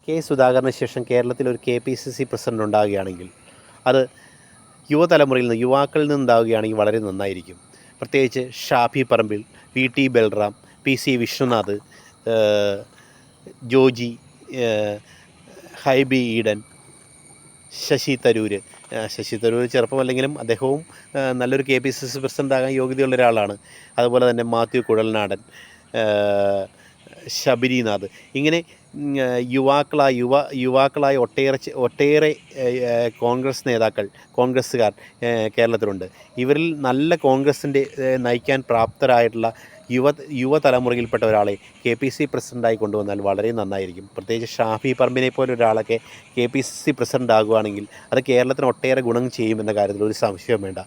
K സുധാകരന് ശേഷം കേരളത്തിലൊരു KPCC president ഉണ്ടാവുകയാണെങ്കിൽ അത് യുവതലമുറയിൽ നിന്ന് യുവാക്കളിൽ നിന്നുണ്ടാവുകയാണെങ്കിൽ വളരെ നന്നായിരിക്കും. പ്രത്യേകിച്ച് ഷാഫി പറമ്പിൽ, VT ബൽറാം, PC വിശ്വനാഥ്, ജോജി, ഹൈബി ഈഡൻ, ശശി തരൂർ ചെറുപ്പമല്ലെങ്കിലും അദ്ദേഹവും നല്ലൊരു KPCC പ്രസിഡൻ്റ് ആകാൻ യോഗ്യതയുള്ള ഒരാളാണ്. അതുപോലെ തന്നെ മാത്യു കുഴൽനാടൻ, ശബരിനാഥ്, ഇങ്ങനെ യുവാക്കളായ ഒട്ടേറെ കോൺഗ്രസ്സുകാർ കേരളത്തിലുണ്ട്. ഇവരിൽ നല്ല കോൺഗ്രസിൻ്റെ നയിക്കാൻ പ്രാപ്തരായിട്ടുള്ള യുവതലമുറയിൽപ്പെട്ട ഒരാളെ KPCC പ്രസിഡൻ്റായി കൊണ്ടുവന്നാൽ വളരെ നന്നായിരിക്കും. പ്രത്യേകിച്ച് ഷാഫി പറമ്പിനെ പോലെ ഒരാളൊക്കെ KPCC പ്രസിഡൻ്റ് ആകുകയാണെങ്കിൽ അത് കേരളത്തിന് ഒട്ടേറെ ഗുണം ചെയ്യുമെന്ന കാര്യത്തിൽ ഒരു സംശയവും വേണ്ട.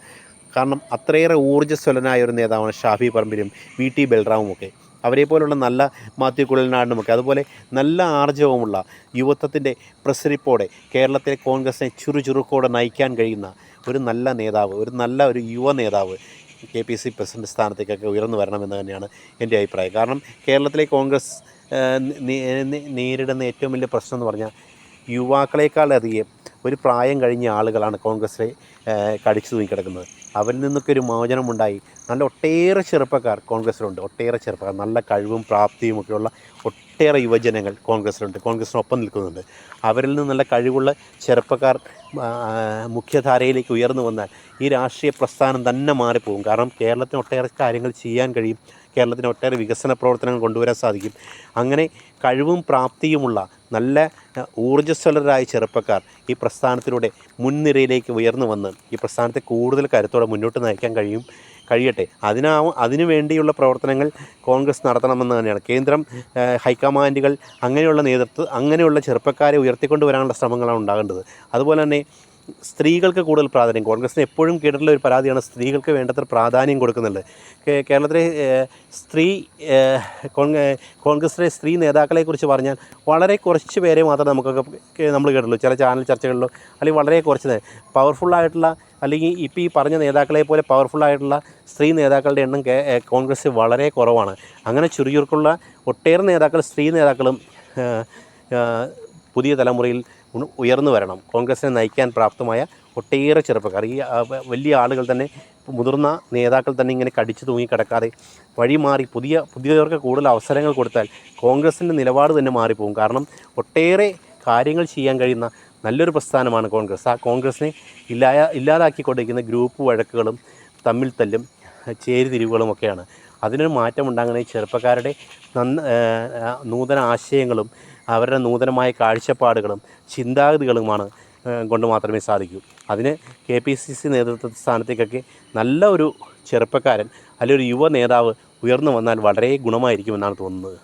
കാരണം അത്രയേറെ ഊർജ്ജസ്വലനായ ഒരു നേതാവാണ് ഷാഫി പറമ്പിലും VT ബൽറാമും ഒക്കെ. അവരെപ്പോലുള്ള നല്ല മാത്യു കുഴൽനാടനുമൊക്കെ അതുപോലെ നല്ല ആർജവമുള്ള യുവത്വത്തിൻ്റെ പ്രസരിപ്പോടെ കേരളത്തിലെ കോൺഗ്രസിനെ ചുറുചുറുക്കോടെ നയിക്കാൻ കഴിയുന്ന ഒരു നല്ല നേതാവ്, ഒരു യുവ നേതാവ് KPCC പ്രസിഡന്റ് സ്ഥാനത്തേക്കൊക്കെ ഉയർന്നു വരണമെന്ന് തന്നെയാണ് എൻ്റെ അഭിപ്രായം. കാരണം കേരളത്തിലെ കോൺഗ്രസ് നേരിടുന്ന ഏറ്റവും വലിയ പ്രശ്നം എന്ന് പറഞ്ഞാൽ യുവാക്കളെക്കാളധികം ഒരു പ്രായം കഴിഞ്ഞ ആളുകളാണ് കോൺഗ്രസ്സിലെ കടിച്ചു തൂങ്ങിക്കിടക്കുന്നത്. അവരിൽ നിന്നൊക്കെ ഒരു മോചനമുണ്ടായി നല്ല ഒട്ടേറെ ചെറുപ്പക്കാർ കോൺഗ്രസ്സിലുണ്ട്. നല്ല കഴിവും പ്രാപ്തിയുമൊക്കെയുള്ള ഒട്ടേറെ യുവജനങ്ങൾ കോൺഗ്രസ്സിനൊപ്പം നിൽക്കുന്നുണ്ട്. അവരിൽ നിന്ന് നല്ല കഴിവുള്ള ചെറുപ്പക്കാർ മുഖ്യധാരയിലേക്ക് ഉയർന്നു വന്നാൽ ഈ രാഷ്ട്രീയ പ്രസ്ഥാനം തന്നെ മാറിപ്പോകും. കാരണം കേരളത്തിന് ഒട്ടേറെ കാര്യങ്ങൾ ചെയ്യാൻ കഴിയും, കേരളത്തിന് ഒട്ടേറെ വികസന പ്രവർത്തനങ്ങൾ കൊണ്ടുവരാൻ സാധിക്കും. അങ്ങനെ കഴിവും പ്രാപ്തിയുമുള്ള നല്ല ഊർജ്ജസ്വലരായ ചെറുപ്പക്കാർ ഈ പ്രസ്ഥാനത്തിലൂടെ മുൻനിരയിലേക്ക് ഉയർന്നു വന്ന് ഈ പ്രസ്ഥാനത്തെ കൂടുതൽ കരുത്തോടെ മുന്നോട്ട് നയിക്കാൻ കഴിയട്ടെ. അതിനു വേണ്ടിയുള്ള പ്രവർത്തനങ്ങൾ കോൺഗ്രസ് നടത്തണമെന്ന് തന്നെയാണ്. കേന്ദ്രം ഹൈക്കമാൻഡുകൾ അങ്ങനെയുള്ള ചെറുപ്പക്കാരെ ഉയർത്തിക്കൊണ്ട് വരാനുള്ള ശ്രമങ്ങളാണ് ഉണ്ടാകേണ്ടത്. അതുപോലെ തന്നെ സ്ത്രീകൾക്ക് കൂടുതൽ പ്രാധാന്യം, കോൺഗ്രസിന് എപ്പോഴും കേട്ടിട്ടുള്ള ഒരു പരാതിയാണ് സ്ത്രീകൾക്ക് വേണ്ടത്ര പ്രാധാന്യം കൊടുക്കുന്നുണ്ട്. കേരളത്തിലെ കോൺഗ്രസിലെ സ്ത്രീ നേതാക്കളെക്കുറിച്ച് പറഞ്ഞാൽ വളരെ കുറച്ച് പേരെ മാത്രമേ നമ്മൾ കേട്ടുള്ളൂ. ചില ചാനൽ ചർച്ചകളിലോ അല്ലെങ്കിൽ വളരെ കുറച്ച് പവർഫുള്ളായിട്ടുള്ള അല്ലെങ്കിൽ ഇപ്പോൾ ഈ പറഞ്ഞ നേതാക്കളെ പോലെ പവർഫുള്ളായിട്ടുള്ള സ്ത്രീ നേതാക്കളുടെ എണ്ണം കോൺഗ്രസ് വളരെ കുറവാണ്. അങ്ങനെ ചുരുക്കുള്ള ഒട്ടേറെ സ്ത്രീ നേതാക്കളും പുതിയ തലമുറയിൽ ഉയർന്നു വരണം. കോൺഗ്രസിനെ നയിക്കാൻ പ്രാപ്തമായ ഒട്ടേറെ ചെറുപ്പക്കാർ, ഈ വലിയ ആളുകൾ തന്നെ, മുതിർന്ന നേതാക്കൾ തന്നെ ഇങ്ങനെ കടിച്ചു തൂങ്ങിക്കിടക്കാതെ വഴിമാറി പുതിയവർക്ക് കൂടുതൽ അവസരങ്ങൾ കൊടുത്താൽ കോൺഗ്രസിൻ്റെ നിലപാട് തന്നെ മാറിപ്പോകും. കാരണം ഒട്ടേറെ കാര്യങ്ങൾ ചെയ്യാൻ കഴിയുന്ന നല്ലൊരു പ്രസ്ഥാനമാണ് കോൺഗ്രസ്. ആ കോൺഗ്രസിനെ ഇല്ലാതാക്കിക്കൊണ്ടിരിക്കുന്ന ഗ്രൂപ്പ് വഴക്കുകളും തമ്മിൽ തല്ലും ചേരിതിരിവുകളുമൊക്കെയാണ്. അതിനൊരു മാറ്റമുണ്ടാകണമെങ്കിൽ ചെറുപ്പക്കാരുടെ നൂതന ആശയങ്ങളും അവരുടെ നൂതനമായ കാഴ്ചപ്പാടുകളും ചിന്താഗതികളുമാണ് കൊണ്ട് മാത്രമേ സാധിക്കൂ. അതിന് KPCC നേതൃത്വ സ്ഥാനത്തേക്കൊക്കെ നല്ല ഒരു ചെറുപ്പക്കാരൻ അല്ലെങ്കിൽ ഒരു യുവ നേതാവ് ഉയർന്നു വന്നാൽ വളരെ ഗുണമായിരിക്കുമെന്നാണ് തോന്നുന്നത്.